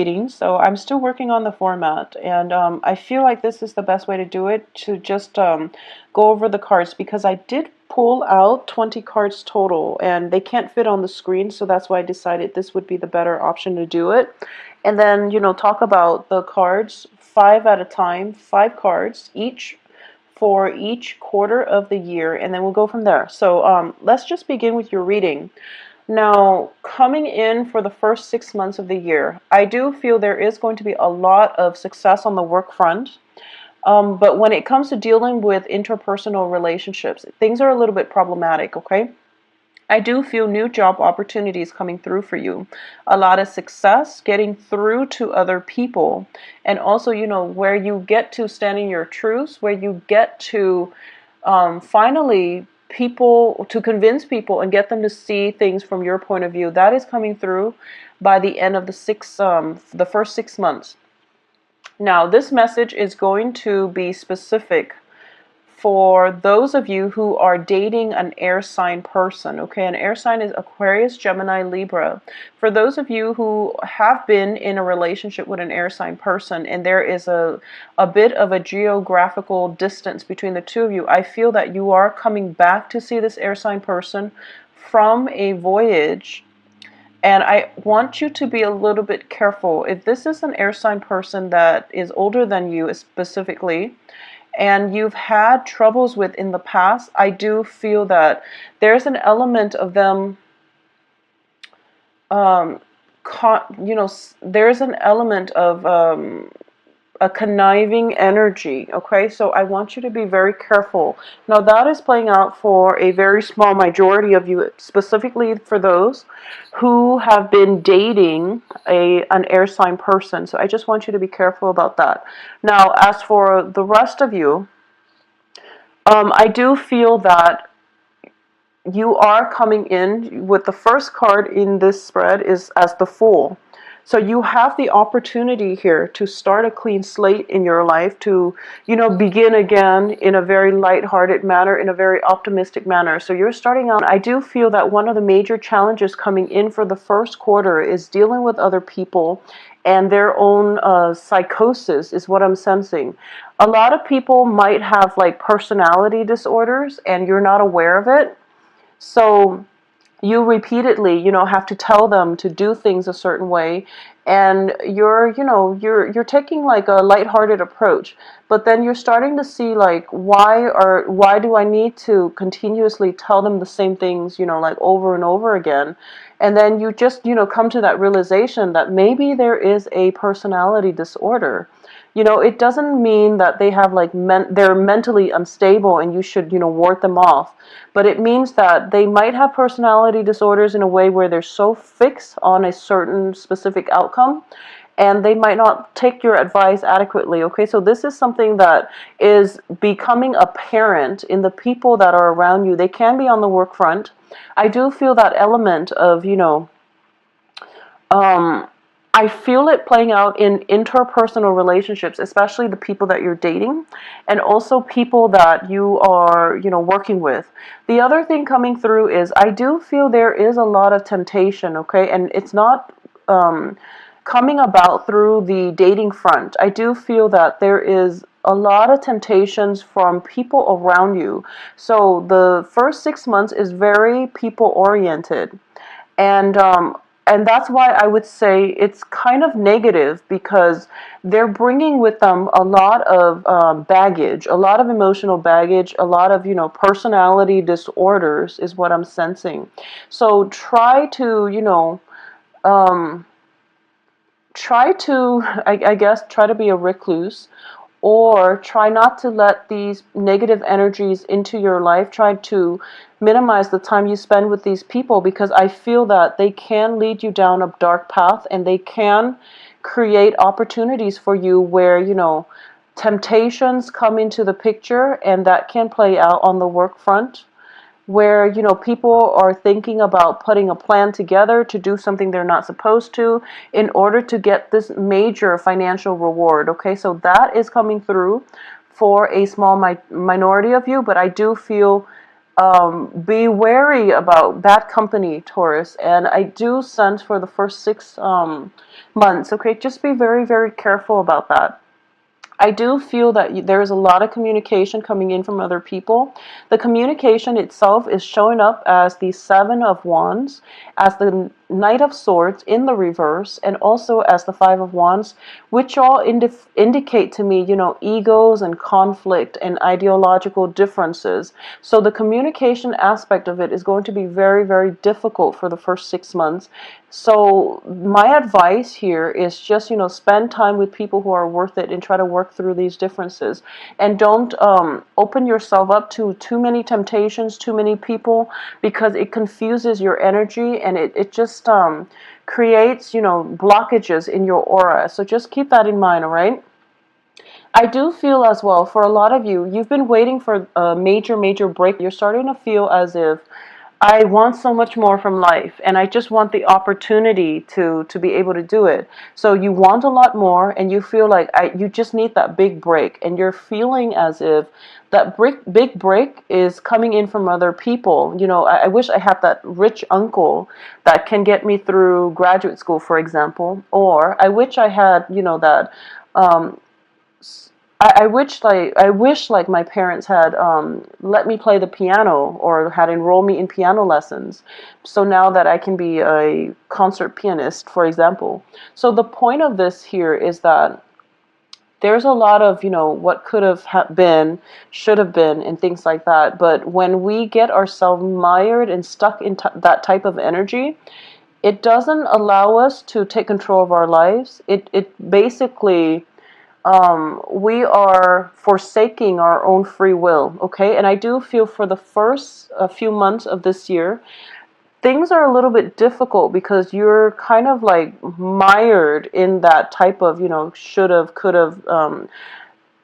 reading, so I'm still working on the format, and I feel like this is the best way to do it, to just go over the cards, because I did pull out 20 cards total and they can't fit on the screen, so that's why I decided this would be the better option to do it. And then, talk about the cards five at a time, 5 cards each for each quarter of the year, and then we'll go from there. So let's just begin with your reading. Now, coming in for the first 6 months of the year, I do feel there is going to be a lot of success on the work front. But when it comes to dealing with interpersonal relationships, things are a little bit problematic, okay? I do feel new job opportunities coming through for you. A lot of success getting through to other people. And also, where you get to stand in your truths, where you get to finally to convince people and get them to see things from your point of view. That is coming through by the end of the first 6 months. Now, this message is going to be specific for those of you who are dating an air sign person, okay? An air sign is Aquarius, Gemini, Libra. For those of you who have been in a relationship with an air sign person and there is a bit of a geographical distance between the two of you, I feel that you are coming back to see this air sign person from a voyage. And I want you to be a little bit careful. If this is an air sign person that is older than you specifically, and you've had troubles with in the past, I do feel that there's an element of them, there's an element of a conniving energy, okay? So I want you to be very careful. Now that is playing out for a very small majority of you, specifically for those who have been dating an air sign person. So I just want you to be careful about that. Now, as for the rest of you, I do feel that you are coming in with the first card in this spread is as the Fool. So you have the opportunity here to start a clean slate in your life, to, begin again in a very lighthearted manner, in a very optimistic manner. So you're starting out. I do feel that one of the major challenges coming in for the first quarter is dealing with other people and their own psychosis is what I'm sensing. A lot of people might have like personality disorders and you're not aware of it. So you repeatedly, have to tell them to do things a certain way, and you're taking like a lighthearted approach, but then you're starting to see like why do I need to continuously tell them the same things, like over and over again, and then you just come to that realization that maybe there is a personality disorder. It doesn't mean that they have like they're mentally unstable and you should, ward them off. But it means that they might have personality disorders in a way where they're so fixed on a certain specific outcome and they might not take your advice adequately, okay? So this is something that is becoming apparent in the people that are around you. They can be on the work front. I do feel that element of, I feel it playing out in interpersonal relationships, especially the people that you're dating and also people that you are, working with. The other thing coming through is I do feel there is a lot of temptation, okay? And it's not coming about through the dating front. I do feel that there is a lot of temptations from people around you. So the first 6 months is very people oriented. And that's why I would say it's kind of negative because they're bringing with them a lot of baggage, a lot of emotional baggage, a lot of, personality disorders is what I'm sensing. So try to, I guess, try to be a recluse, or try not to let these negative energies into your life. Try to minimize the time you spend with these people because I feel that they can lead you down a dark path and they can create opportunities for you where, temptations come into the picture, and that can play out on the work front where, people are thinking about putting a plan together to do something they're not supposed to in order to get this major financial reward, okay? So that is coming through for a small minority of you, but I do feel be wary about bad company, Taurus, and I do sense for the first months, okay? Just be very, very careful about that. I do feel that there is a lot of communication coming in from other people. The communication itself is showing up as the Seven of Wands, as the Knight of Swords in the reverse, and also as the Five of Wands, which all indicate to me, egos and conflict and ideological differences. So the communication aspect of it is going to be very, very difficult for the first 6 months. So my advice here is just, spend time with people who are worth it and try to work through these differences. And don't open yourself up to too many temptations, too many people, because it confuses your energy and it just creates, blockages in your aura. So just keep that in mind, all right? I do feel as well, for a lot of you, you've been waiting for a major, major break. You're starting to feel as if I want so much more from life, and I just want the opportunity to be able to do it. So you want a lot more, and you feel like you just need that big break, and you're feeling as if that big break is coming in from other people. I wish I had that rich uncle that can get me through graduate school, for example, or I wish I had, that. Um, I wish my parents had let me play the piano or had enrolled me in piano lessons, so now that I can be a concert pianist, for example. So the point of this here is that there's a lot of what could have been, should have been, and things like that. But when we get ourselves mired and stuck in that type of energy, it doesn't allow us to take control of our lives. It basically we are forsaking our own free will, okay? And I do feel for the first few months of this year, things are a little bit difficult because you're kind of like mired in that type of, should have, could have,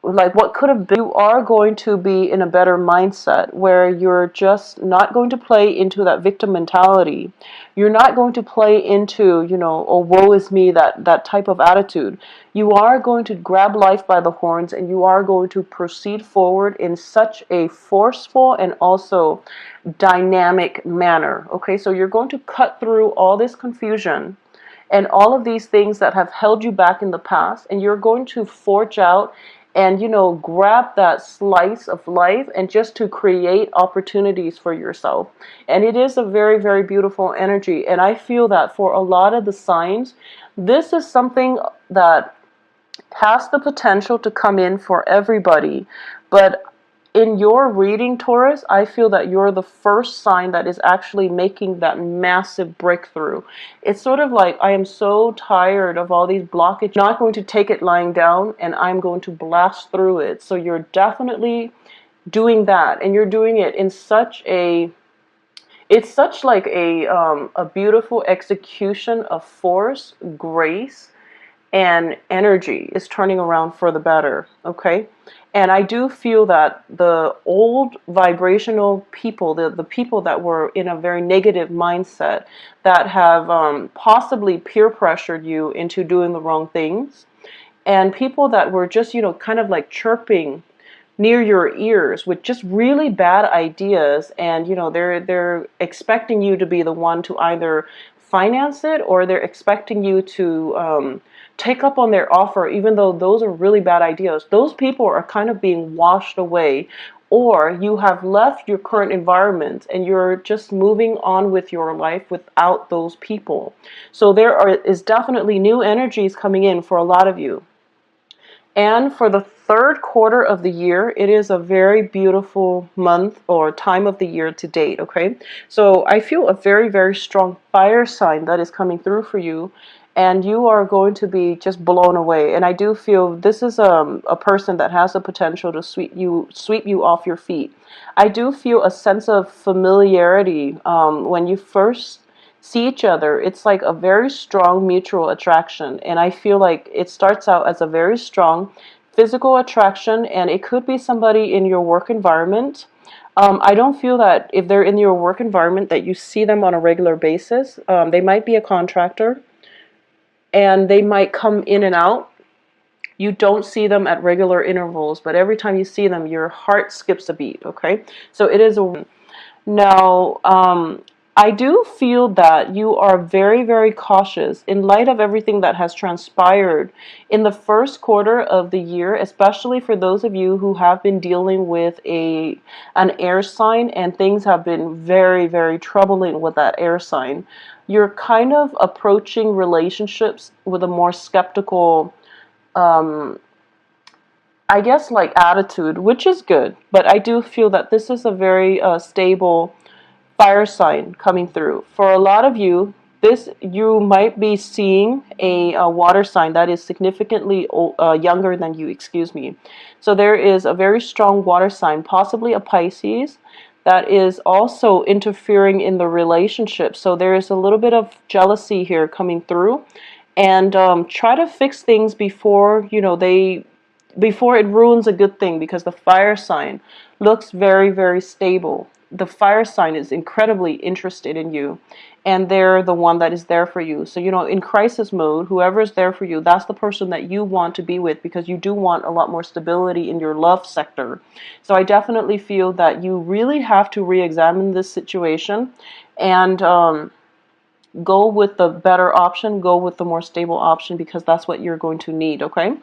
like what could have been. You are going to be in a better mindset where you're just not going to play into that victim mentality. You're not going to play into, oh, woe is me, that type of attitude. You are going to grab life by the horns and you are going to proceed forward in such a forceful and also dynamic manner. Okay, so you're going to cut through all this confusion and all of these things that have held you back in the past, and you're going to forge out and grab that slice of life and just to create opportunities for yourself. And it is a very, very beautiful energy, and I feel that for a lot of the signs, this is something that has the potential to come in for everybody. But in your reading, Taurus, I feel that you're the first sign that is actually making that massive breakthrough. It's sort of like, I am so tired of all these blockages. I'm not going to take it lying down, and I'm going to blast through it. So you're definitely doing that, and you're doing it in such a, it's such like a beautiful execution of force, grace, and energy is turning around for the better, okay? And I do feel that the old vibrational people, the people that were in a very negative mindset, that have possibly peer pressured you into doing the wrong things, and people that were just, kind of like chirping near your ears with just really bad ideas, and they're expecting you to be the one to either finance it, or they're expecting you to take up on their offer, even though those are really bad ideas. Those people are kind of being washed away, or you have left your current environment and you're just moving on with your life without those people. So is definitely new energies coming in for a lot of you. And for the third quarter of the year, it is a very beautiful month or time of the year to date, okay? So I feel a very, very strong fire sign that is coming through for you, and you are going to be just blown away. And I do feel this is a person that has the potential to sweep you off your feet. I do feel a sense of familiarity when you first see each other. It's like a very strong mutual attraction, and I feel like it starts out as a very strong physical attraction, and it could be somebody in your work environment. I don't feel that if they're in your work environment that you see them on a regular basis. They might be a contractor, and they might come in and out. You don't see them at regular intervals, but every time you see them, your heart skips a beat, okay? So it is a... Now, I do feel that you are very, very cautious in light of everything that has transpired in the first quarter of the year, especially for those of you who have been dealing with an air sign and things have been very, very troubling with that air sign. You're kind of approaching relationships with a more skeptical, um, I guess, like attitude, which is good. But I do feel that this is a very stable fire sign coming through. For a lot of you, this you might be seeing a water sign that is significantly younger than you, excuse me. So there is a very strong water sign, possibly a Pisces, that is also interfering in the relationship. So there is a little bit of jealousy here coming through. And try to fix things before, before it ruins a good thing, because the fire sign looks very, very stable. The fire sign is incredibly interested in you, and they're the one that is there for you. So, in crisis mode, whoever is there for you, that's the person that you want to be with, because you do want a lot more stability in your love sector. So I definitely feel that you really have to re-examine this situation and go with the better option, go with the more stable option, because that's what you're going to need, okay?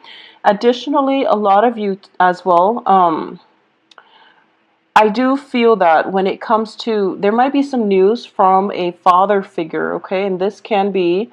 Additionally, a lot of you as well, I do feel that when it comes to, there might be some news from a father figure, okay? And this can be,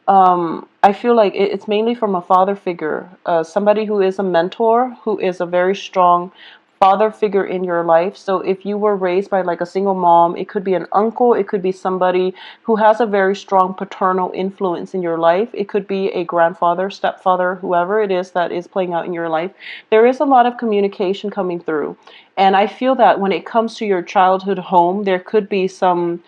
I feel like it's mainly from a father figure, somebody who is a mentor, who is a very strong father figure in your life. So if you were raised by like a single mom, it could be an uncle, it could be somebody who has a very strong paternal influence in your life. It could be a grandfather, stepfather, whoever it is that is playing out in your life. There is a lot of communication coming through. And I feel that when it comes to your childhood home, there could be some,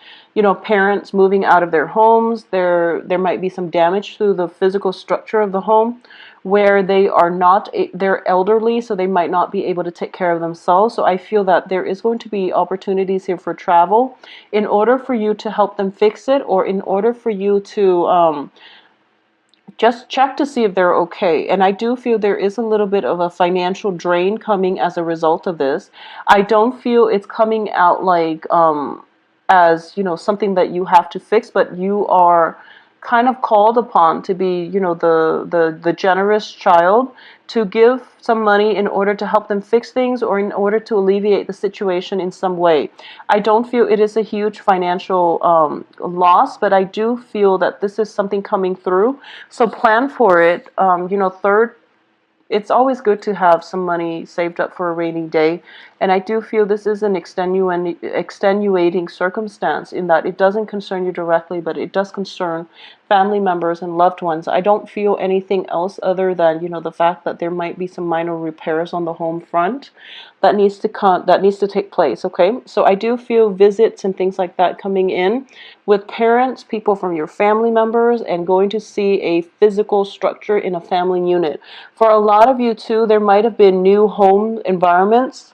parents moving out of their homes. There might be some damage to the physical structure of the home, where they are not, they're elderly, so they might not be able to take care of themselves. So I feel that there is going to be opportunities here for travel in order for you to help them fix it, or in order for you to just check to see if they're okay. And I do feel there is a little bit of a financial drain coming as a result of this. I don't feel it's coming out like as, something that you have to fix, but you are kind of called upon to be, the generous child, to give some money in order to help them fix things, or in order to alleviate the situation in some way. I don't feel it is a huge financial loss, but I do feel that this is something coming through. So plan for it. Third, it's always good to have some money saved up for a rainy day. And I do feel this is an extenuating circumstance, in that it doesn't concern you directly, but it does concern family members and loved ones. I don't feel anything else other than, the fact that there might be some minor repairs on the home front that needs to take place, okay? So I do feel visits and things like that coming in with parents, people from your family members, and going to see a physical structure in a family unit. For a lot of you too, there might have been new home environments.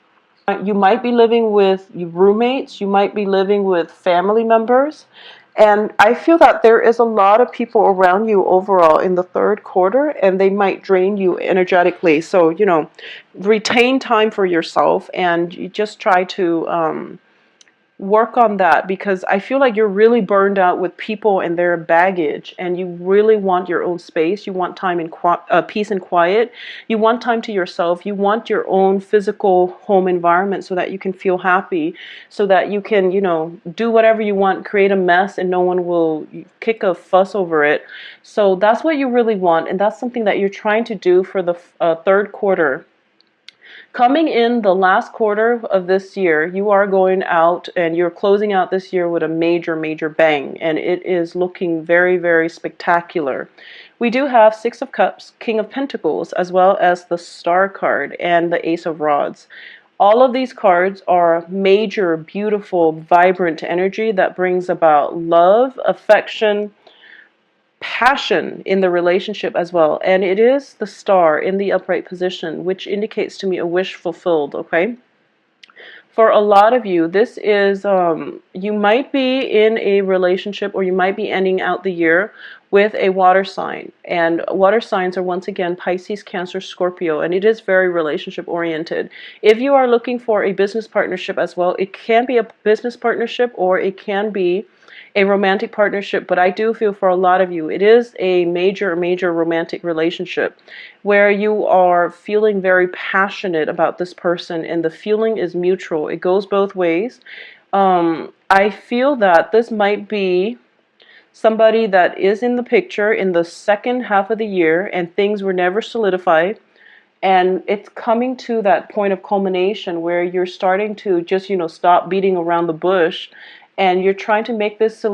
You might be living with roommates, you might be living with family members. And I feel that there is a lot of people around you overall in the third quarter, and they might drain you energetically. So, retain time for yourself, and you just try to work on that, because I feel like you're really burned out with people and their baggage, and you really want your own space. You want time in peace and quiet. You want time to yourself. You want your own physical home environment, so that you can feel happy, so that you can, do whatever you want, create a mess, and no one will kick a fuss over it. So that's what you really want, and that's something that you're trying to do for the third quarter. Coming in the last quarter of this year, you are going out and you're closing out this year with a major, major bang, and it is looking very, very spectacular. We do have Six of Cups, King of Pentacles, as well as the Star card and the Ace of Rods. All of these cards are major, beautiful, vibrant energy that brings about love, affection, passion in the relationship as well. And it is the Star in the upright position, which indicates to me a wish fulfilled, okay? For a lot of you, this is, you might be in a relationship, or you might be ending out the year with a water sign. And water signs are, once again, Pisces, Cancer, Scorpio, and it is very relationship oriented. If you are looking for a business partnership as well, it can be a business partnership, or it can be a romantic partnership, but I do feel for a lot of you, it is a major, major romantic relationship where you are feeling very passionate about this person and the feeling is mutual. It goes both ways. I feel that this might be somebody that is in the picture in the second half of the year and things were never solidified, and it's coming to that point of culmination where you're starting to just stop beating around the bush, and you're trying to make this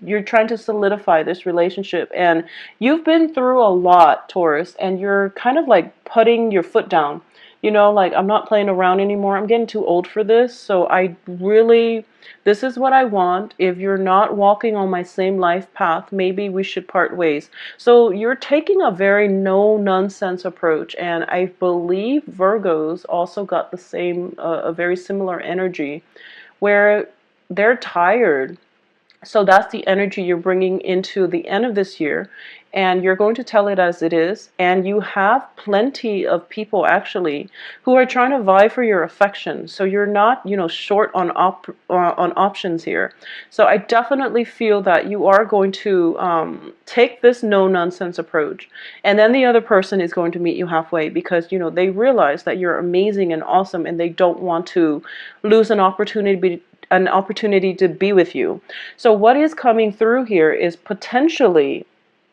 you're trying to solidify this relationship. And you've been through a lot, Taurus, and you're kind of like putting your foot down, like, I'm not playing around anymore. I'm getting too old for this. So I really, this is what I want. If you're not walking on my same life path, maybe we should part ways. So you're taking a very no nonsense approach. And I believe Virgos also got the same, a very similar energy where they're tired. So that's the energy you're bringing into the end of this year, and you're going to tell it as it is. And you have plenty of people actually who are trying to vie for your affection. So you're not, short on on options here. So I definitely feel that you are going to take this no nonsense approach, and then the other person is going to meet you halfway because they realize that you're amazing and awesome, and they don't want to lose an opportunity to be with you. So what is coming through here is potentially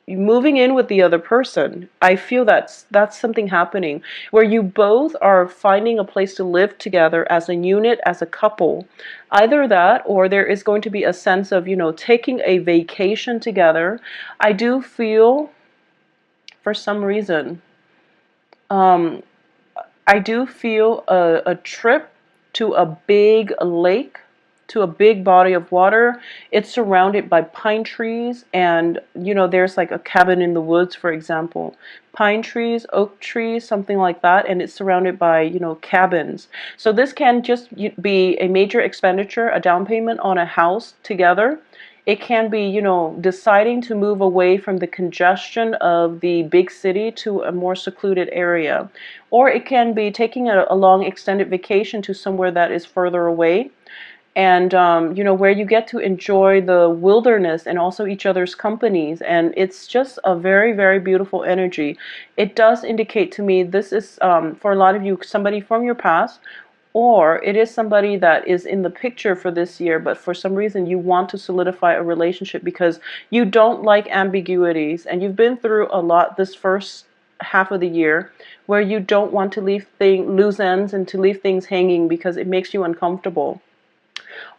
moving in with the other person. I feel that's something happening where you both are finding a place to live together as a unit, as a couple. Either that, or there is going to be a sense of, taking a vacation together. I do feel, for some reason, I do feel a trip to a big lake, to a big body of water. It's surrounded by pine trees, and there's like a cabin in the woods, for example. Pine trees, oak trees, something like that, and it's surrounded by cabins. So this can just be a major expenditure, a down payment on a house together. It can be, deciding to move away from the congestion of the big city to a more secluded area. Or it can be taking a long extended vacation to somewhere that is further away, and where you get to enjoy the wilderness and also each other's companies. And it's just a very, very beautiful energy. It does indicate to me this is, for a lot of you, somebody from your past, or it is somebody that is in the picture for this year, but for some reason you want to solidify a relationship because you don't like ambiguities, and you've been through a lot this first half of the year where you don't want to leave loose ends and to leave things hanging because it makes you uncomfortable.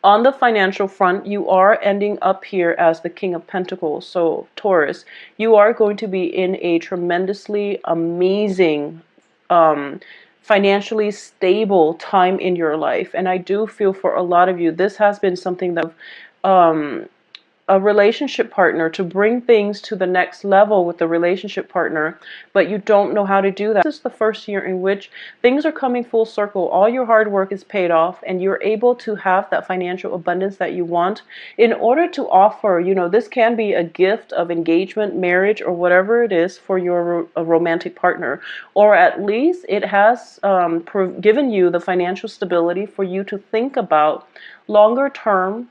On the financial front, you are ending up here as the King of Pentacles. So Taurus, you are going to be in a tremendously amazing, financially stable time in your life. And I do feel for a lot of you, this has been something that a relationship partner, to bring things to the next level with the relationship partner, but you don't know how to do that. This is the first year in which things are coming full circle. All your hard work is paid off, and you're able to have that financial abundance that you want in order to offer, this can be a gift of engagement, marriage, or whatever it is for your romantic partner. Or at least it has given you the financial stability for you to think about longer term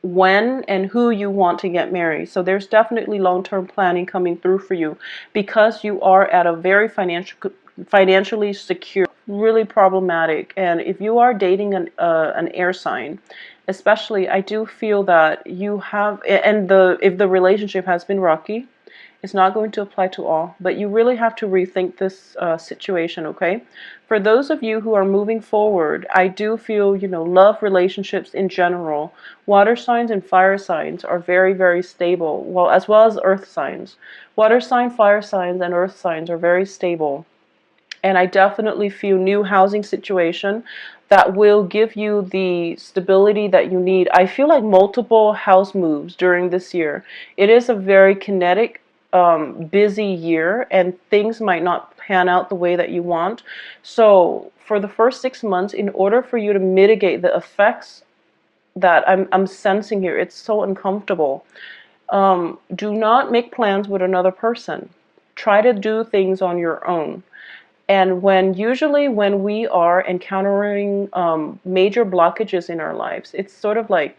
when and who you want to get married. So there's definitely long-term planning coming through for you because you are at a very financially secure, really problematic. And if you are dating an air sign, especially, I do feel that you have, and if the relationship has been rocky, it's not going to apply to all, but you really have to rethink this situation, okay? For those of you who are moving forward, I do feel, love relationships in general. Water signs and fire signs are very, very stable, well, as well as earth signs. Water sign, fire signs, and earth signs are very stable. And I definitely feel new housing situation that will give you the stability that you need. I feel like multiple house moves during this year. It is a very kinetic, busy year, and things might not pan out the way that you want. So for the first 6 months, in order for you to mitigate the effects that I'm sensing here, it's so uncomfortable. Do not make plans with another person. Try to do things on your own. And usually when we are encountering major blockages in our lives, it's sort of like,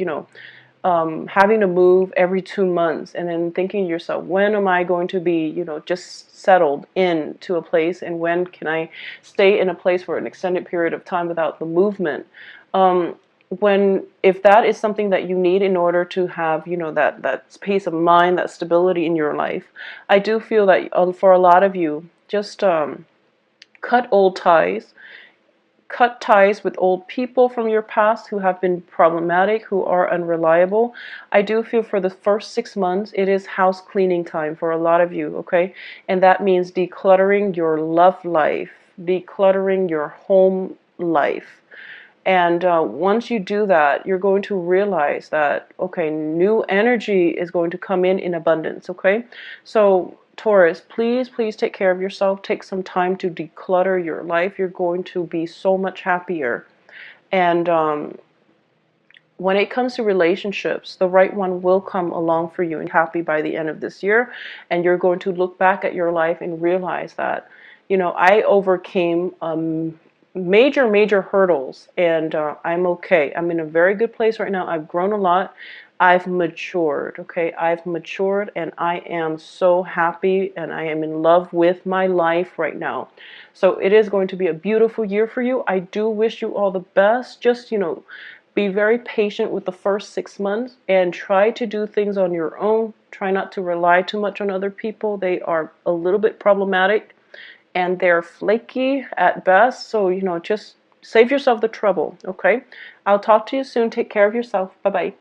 having to move every 2 months, and then thinking to yourself, when am I going to be, just settled into a place, and when can I stay in a place for an extended period of time without the movement? If that is something that you need in order to have, that peace of mind, that stability in your life, I do feel that for a lot of you, just cut old ties. Cut ties with old people from your past who have been problematic, who are unreliable. I do feel for the first 6 months, it is house cleaning time for a lot of you, okay? And that means decluttering your love life, decluttering your home life. And once you do that, you're going to realize that, okay, new energy is going to come in abundance, okay? So, Taurus, please, please take care of yourself. Take some time to declutter your life. You're going to be so much happier. And when it comes to relationships, the right one will come along for you and happy by the end of this year. And you're going to look back at your life and realize that, I overcame major hurdles, and I'm okay. I'm in a very good place right now. I've grown a lot. I've matured, okay? I've matured, and I am so happy, and I am in love with my life right now. So it is going to be a beautiful year for you. I do wish you all the best. Just, be very patient with the first 6 months and try to do things on your own. Try not to rely too much on other people. They are a little bit problematic, and they're flaky at best. So, just save yourself the trouble, okay? I'll talk to you soon. Take care of yourself. Bye-bye.